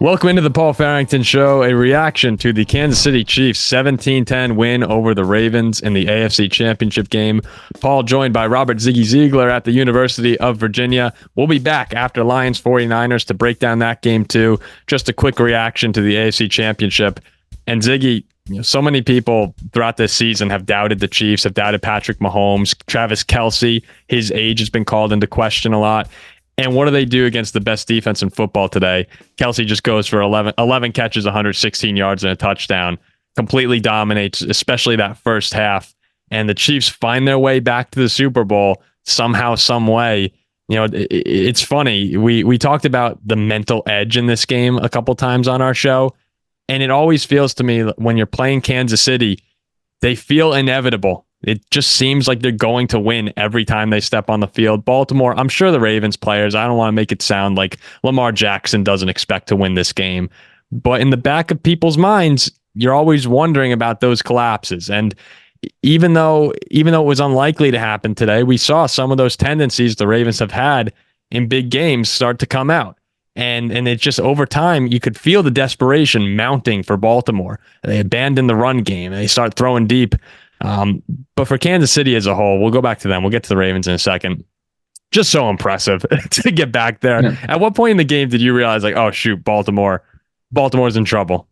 Welcome into the Paul Farrington Show, a reaction to the Kansas City Chiefs 17-10 win over the Ravens in the AFC Championship Game. Paul joined by Robert Ziggy Ziegler at the University of Virginia. We'll be back after Lions 49ers to break down that game too. Just a quick reaction to the AFC Championship. And Ziggy, so many people throughout this season have doubted the Chiefs, have doubted Patrick Mahomes, Travis Kelce. His age has been called into question a lot. And what do they do against the best defense in football today? Kelce just goes for 11 catches, 116 yards, and a touchdown. Completely dominates, especially that first half. And the Chiefs find their way back to the Super Bowl somehow, some way. It's funny. We talked about the mental edge in this game a couple times on our show. And it always feels to me when you're playing Kansas City, they feel inevitable. It just seems like they're going to win every time they step on the field. Baltimore, I'm sure the Ravens players, I don't want to make it sound like Lamar Jackson doesn't expect to win this game. But in the back of people's minds, you're always wondering about those collapses. And even though it was unlikely to happen today, we saw some of those tendencies the Ravens have had in big games start to come out. And it just over time, you could feel the desperation mounting for Baltimore. They abandon the run game. They start throwing deep. But for Kansas City as a whole, we'll go back to them. We'll get to the Ravens in a second. Just so impressive to get back there. Yeah. At what point in the game did you realize, like, oh, shoot, Baltimore's in trouble?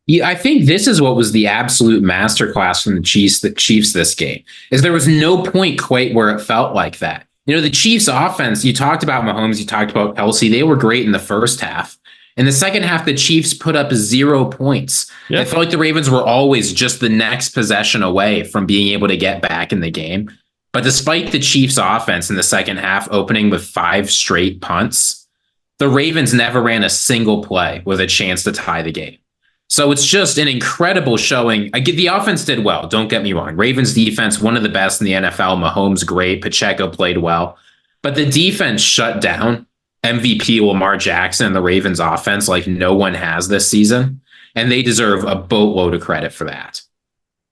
Yeah, I think this is what was the absolute masterclass from the Chiefs this game, is there was no point quite where it felt like that. The Chiefs offense, you talked about Mahomes, you talked about Kelce. They were great in the first half. In the second half, the Chiefs put up 0 points. Yep. I felt like the Ravens were always just the next possession away from being able to get back in the game. But despite the Chiefs offense in the second half opening with 5 straight punts, the Ravens never ran a single play with a chance to tie the game. So it's just an incredible showing. The offense did well, don't get me wrong. Ravens defense, one of the best in the NFL. Mahomes, great. Pacheco played well. But the defense shut down MVP Lamar Jackson and the Ravens offense like no one has this season. And they deserve a boatload of credit for that.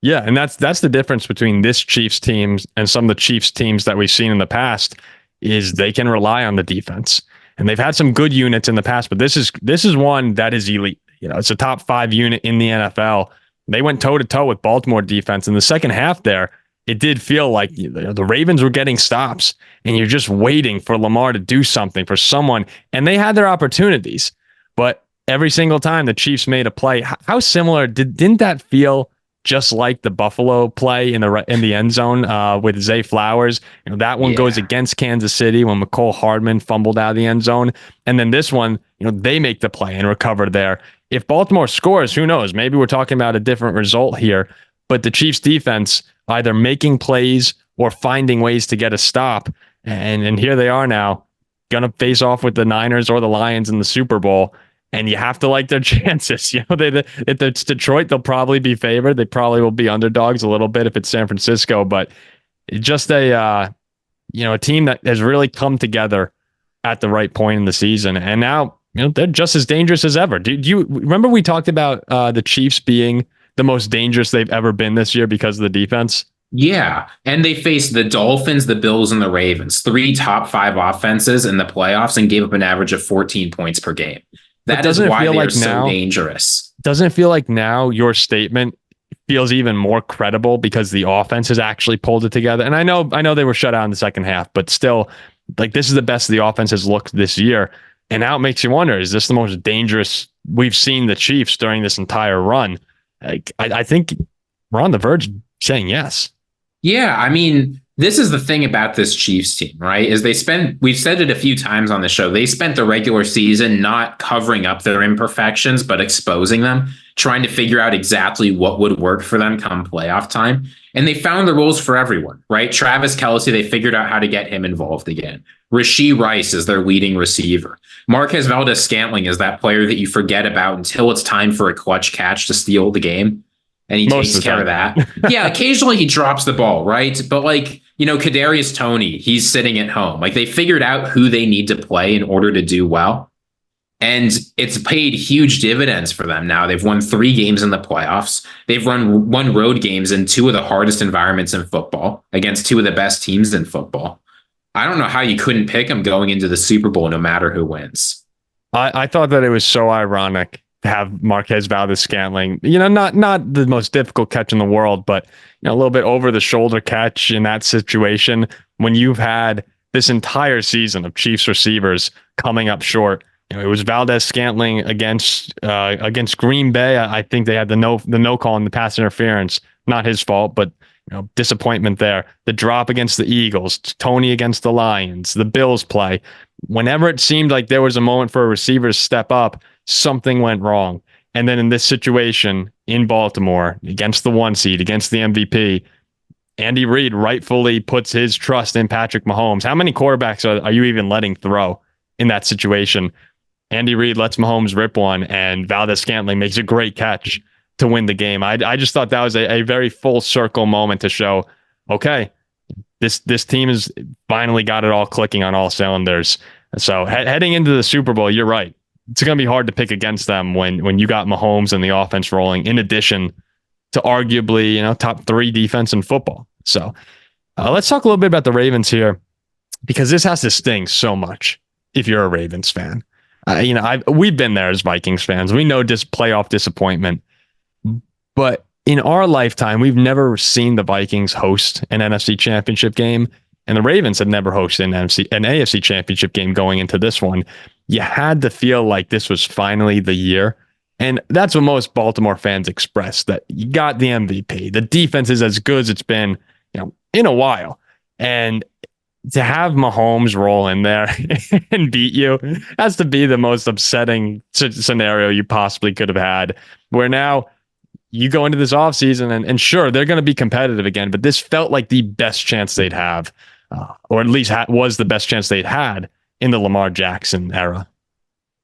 Yeah, and that's the difference between this Chiefs teams and some of the Chiefs teams that we've seen in the past is they can rely on the defense. And they've had some good units in the past, but this is one that is elite. It's a top 5 unit in the NFL. They went toe-to-toe with Baltimore defense in the second half there. It did feel like the Ravens were getting stops and you're just waiting for Lamar to do something for someone. And they had their opportunities, but every single time the Chiefs made a play, how similar didn't that feel just like the Buffalo play in the end zone with Zay Flowers? That one goes against Kansas City when McCole Hardman fumbled out of the end zone. And then this one, they make the play and recover there. If Baltimore scores, who knows? Maybe we're talking about a different result here, but the Chiefs defense either making plays or finding ways to get a stop. And here they are now, going to face off with the Niners or the Lions in the Super Bowl. And you have to like their chances. If it's Detroit, they'll probably be favored. They probably will be underdogs a little bit if it's San Francisco. But just a team that has really come together at the right point in the season. And now, they're just as dangerous as ever. Do you remember we talked about the Chiefs being the most dangerous they've ever been this year because of the defense? Yeah. And they faced the Dolphins, the Bills, and the Ravens, 3 top 5 offenses in the playoffs, and gave up an average of 14 points per game. That is why they're so dangerous. Doesn't it feel like now your statement feels even more credible because the offense has actually pulled it together? And I know they were shut out in the second half, but still, like, this is the best the offense has looked this year. And now it makes you wonder, is this the most dangerous we've seen the Chiefs during this entire run? I think we're on the verge of saying yes. Yeah, I mean, this is the thing about this Chiefs team, right? Is we've said it a few times on the show, they spent the regular season not covering up their imperfections, but exposing them, trying to figure out exactly what would work for them come playoff time. And they found the roles for everyone, right? Travis Kelce, they figured out how to get him involved again. Rashee Rice is their leading receiver. Marquez Valdes-Scantling is that player that you forget about until it's time for a clutch catch to steal the game. And he takes care of that. Yeah, occasionally he drops the ball, right? But Kadarius Toney, he's sitting at home. Like, they figured out who they need to play in order to do well. And it's paid huge dividends for them now. They've won 3 games in the playoffs. They've won road games in 2 of the hardest environments in football against 2 of the best teams in football. I don't know how you couldn't pick them going into the Super Bowl no matter who wins. I thought that it was so ironic to have Marquez Valdez-Scantling, not the most difficult catch in the world, but a little bit over the shoulder catch in that situation when you've had this entire season of Chiefs receivers coming up short. It was Valdez-Scantling against Green Bay. I think they had the no call in the pass interference. Not his fault, but disappointment there. The drop against the Eagles, Tony against the Lions, the Bills play. Whenever it seemed like there was a moment for a receiver to step up, something went wrong. And then in this situation in Baltimore, against the 1 seed, against the MVP, Andy Reid rightfully puts his trust in Patrick Mahomes. How many quarterbacks are you even letting throw in that situation? Andy Reid lets Mahomes rip one, and Valdez-Scantling makes a great catch to win the game. I just thought that was a very full circle moment to show, okay, this team has finally got it all clicking on all cylinders. So heading into the Super Bowl, you're right. It's going to be hard to pick against them when you got Mahomes and the offense rolling, in addition to arguably, top 3 defense in football. So let's talk a little bit about the Ravens here, because this has to sting so much if you're a Ravens fan. We've been there as Vikings fans. We know playoff disappointment, but in our lifetime, we've never seen the Vikings host an NFC Championship game, and the Ravens had never hosted an AFC Championship game going into this one. You had to feel like this was finally the year. And that's what most Baltimore fans express, that you got the MVP. The defense is as good as it's been, in a while. And to have Mahomes roll in there and beat you has to be the most upsetting scenario you possibly could have had, where now you go into this offseason and sure, they're going to be competitive again, but this felt like the best chance they'd have, or at least was the best chance they'd had in the Lamar Jackson era.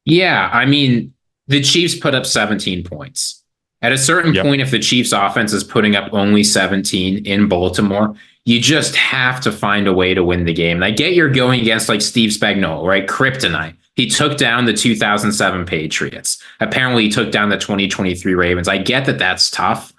Yeah, I mean, the Chiefs put up 17 points. At a certain point, if the Chiefs offense is putting up only 17 in Baltimore, you just have to find a way to win the game. And I get you're going against like Steve Spagnuolo, right? Kryptonite. He took down the 2007 Patriots. Apparently, he took down the 2023 Ravens. I get that that's tough.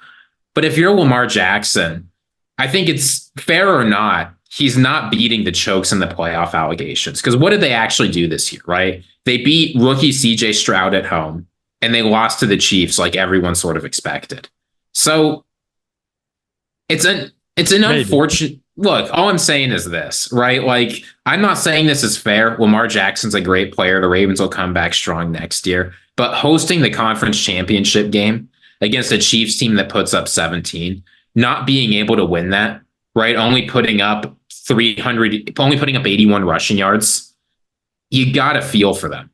But if you're Lamar Jackson, I think it's fair or not, he's not beating the chokes and the playoff allegations. Because what did they actually do this year, right? They beat rookie CJ Stroud at home, and they lost to the Chiefs like everyone sort of expected. So it's an unfortunate look. All I'm saying is this, right? Like, I'm not saying this is fair. Lamar Jackson's a great player. The Ravens will come back strong next year. But hosting the conference championship game against a Chiefs team that puts up 17, not being able to win that, right? Only putting up 81 rushing yards. You got to feel for them.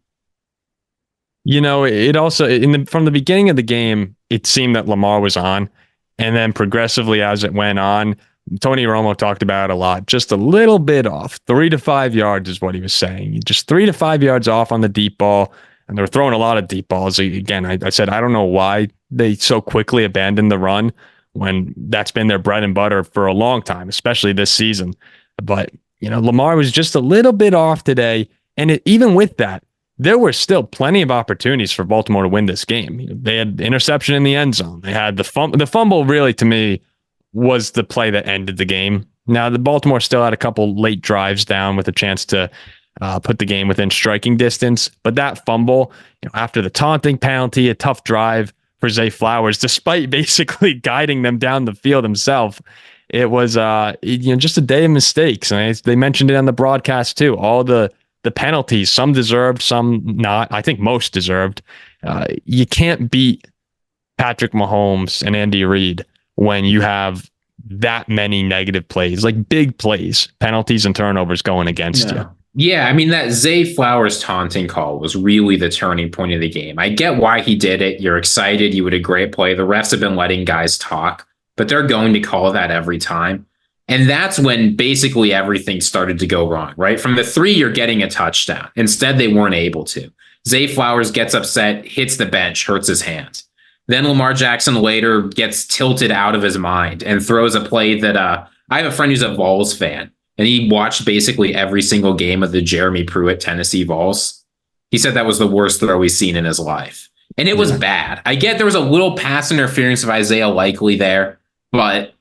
It also, from the beginning of the game, it seemed that Lamar was on. And then progressively as it went on, Tony Romo talked about it a lot, just a little bit off. 3 to 5 yards is what he was saying. Just 3 to 5 yards off on the deep ball. And they were throwing a lot of deep balls. Again, I said, I don't know why they so quickly abandoned the run when that's been their bread and butter for a long time, especially this season. But, Lamar was just a little bit off today. And even with that, there were still plenty of opportunities for Baltimore to win this game. They had interception in the end zone. They had the fumble really, to me, was the play that ended the game. Now, the Baltimore still had a couple late drives down with a chance to put the game within striking distance. But that fumble, after the taunting penalty, a tough drive for Zay Flowers, despite basically guiding them down the field himself, it was just a day of mistakes. And they mentioned it on the broadcast too. All the penalties, some deserved, some not. I think most deserved. You can't beat Patrick Mahomes and Andy Reid when you have that many negative plays, like big plays, penalties and turnovers going against you. Yeah, I mean, that Zay Flowers taunting call was really the turning point of the game. I get why he did it. You're excited. You had a great play. The refs have been letting guys talk, but they're going to call that every time. And that's when basically everything started to go wrong, right? From the 3, you're getting a touchdown. Instead, they weren't able to. Zay Flowers gets upset, hits the bench, hurts his hand. Then Lamar Jackson later gets tilted out of his mind and throws a play that I have a friend who's a Vols fan, and he watched basically every single game of the Jeremy Pruitt Tennessee Vols. He said that was the worst throw he's seen in his life. And it was bad. I get there was a little pass interference of Isaiah Likely there, but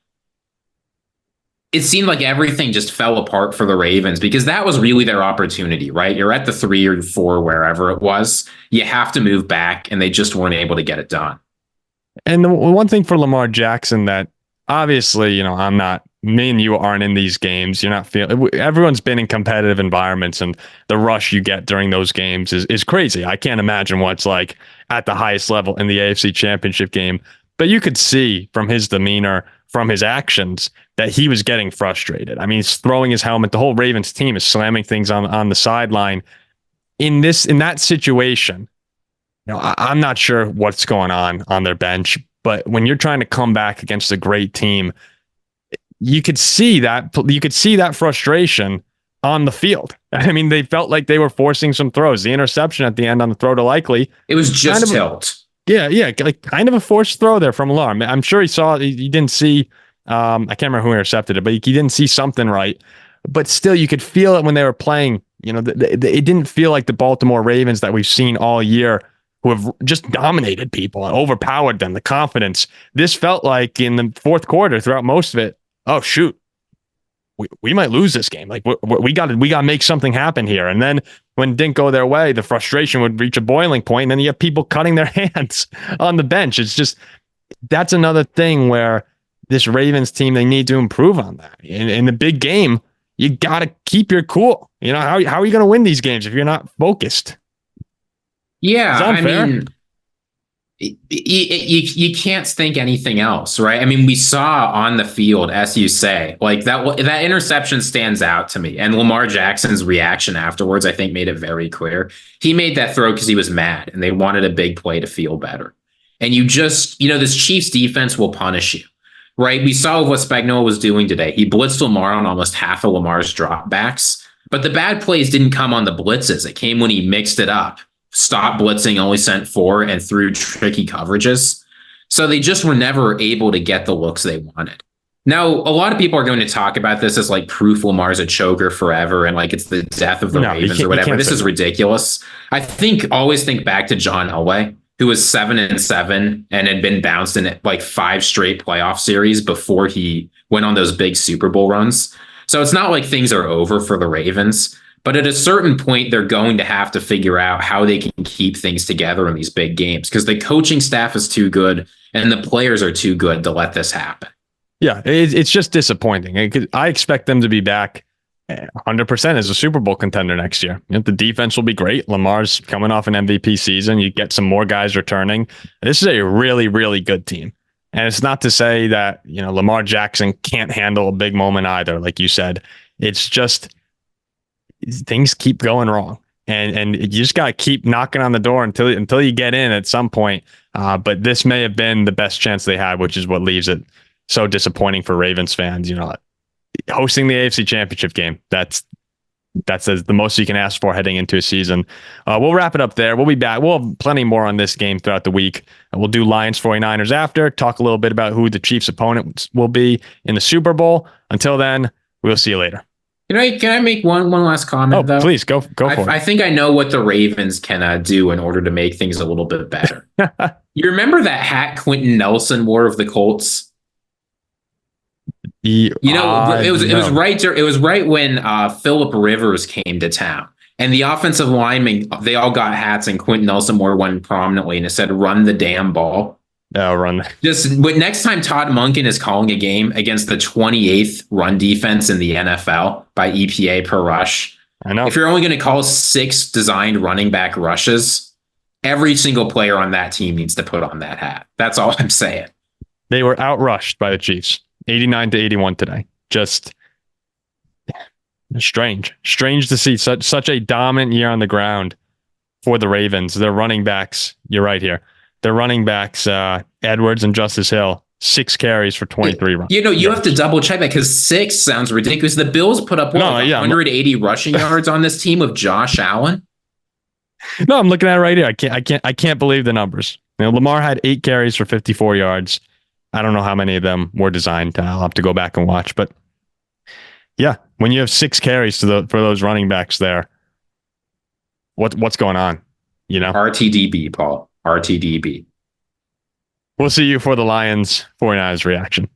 it seemed like everything just fell apart for the Ravens because that was really their opportunity, right? You're at the 3 or 4, wherever it was. You have to move back, and they just weren't able to get it done. And the one thing for Lamar Jackson that obviously, me and you aren't in these games. You're not feeling, everyone's been in competitive environments, and the rush you get during those games is crazy. I can't imagine what it's like at the highest level in the AFC Championship game. But you could see from his demeanor, from his actions, that he was getting frustrated. I mean, he's throwing his helmet. The whole Ravens team is slamming things on the sideline. In that situation, I'm not sure what's going on their bench, but when you're trying to come back against a great team, you could see that frustration on the field. I mean, they felt like they were forcing some throws. The interception at the end on the throw to Likely, it was just tilt. Yeah, like kind of a forced throw there from Lamar. I'm sure he didn't see. I can't remember who intercepted it, but he didn't see something right. But still, you could feel it when they were playing. It didn't feel like the Baltimore Ravens that we've seen all year, who have just dominated people and overpowered them. The confidence. This felt like in the fourth quarter, throughout most of it, oh shoot, we might lose this game. Like we got to make something happen here. And then when it didn't go their way, the frustration would reach a boiling point, and then you have people cutting their hands on the bench. It's just, that's another thing where this Ravens team, they need to improve on that. In the big game, you got to keep your cool. How are you going to win these games if you're not focused? Yeah, I mean, you can't think anything else, right? I mean, we saw on the field, as you say, like that interception stands out to me. And Lamar Jackson's reaction afterwards, I think, made it very clear. He made that throw because he was mad, and they wanted a big play to feel better. And you just, this Chiefs defense will punish you, right? We saw what Spagnuolo was doing today. He blitzed Lamar on almost half of Lamar's dropbacks, but the bad plays didn't come on the blitzes. It came when he mixed it up. Stopped blitzing, only sent 4, and threw tricky coverages. So they just were never able to get the looks they wanted. Now, a lot of people are going to talk about this as like proof Lamar's a choker forever and like it's the death of the Ravens or whatever. This is ridiculous. Always think back to John Elway, who was 7-7 and had been bounced in like 5 straight playoff series before he went on those big Super Bowl runs. So it's not like things are over for the Ravens. But at a certain point, they're going to have to figure out how they can keep things together in these big games because the coaching staff is too good and the players are too good to let this happen. Yeah, it's just disappointing. I expect them to be back 100% as a Super Bowl contender next year. The defense will be great. Lamar's coming off an MVP season. You get some more guys returning. This is a really, really good team. And it's not to say that, Lamar Jackson can't handle a big moment either, like you said. It's just, things keep going wrong, and you just got to keep knocking on the door until you get in at some point. But this may have been the best chance they had, which is what leaves it so disappointing for Ravens fans. Hosting the AFC Championship game, that's the most you can ask for heading into a season. We'll wrap it up there. We'll be back. We'll have plenty more on this game throughout the week. We'll do Lions 49ers after, talk a little bit about who the Chiefs' opponent will be in the Super Bowl. Until then, we'll see you later. Can I make one last comment, though? Please, go for it. I think I know what the Ravens can do in order to make things a little bit better. You remember that hat Quentin Nelson wore of the Colts? It was right when Phillip Rivers came to town. And the offensive linemen, they all got hats, and Quentin Nelson wore one prominently, and it said, "Run the damn ball." Oh, run. But next time Todd Monken is calling a game against the 28th run defense in the NFL by EPA per rush, I know. If you're only going to call 6 designed running back rushes, every single player on that team needs to put on that hat. That's all I'm saying. They were outrushed by the Chiefs, 89-81 today. Just strange to see such a dominant year on the ground for the Ravens. Their running backs, you're right here. Their running backs, Edwards and Justice Hill, 6 carries for 23 runs. You have to double check that because 6 sounds ridiculous. The Bills put up 180 rushing yards on this team with Josh Allen. No, I'm looking at it right here. I can't believe the numbers. Lamar had 8 carries for 54 yards. I don't know how many of them were designed. I'll have to go back and watch. But yeah, when you have 6 carries for those running backs there, what's going on? RTDB, Paul. RTDB. We'll see you for the Lions 49ers reaction.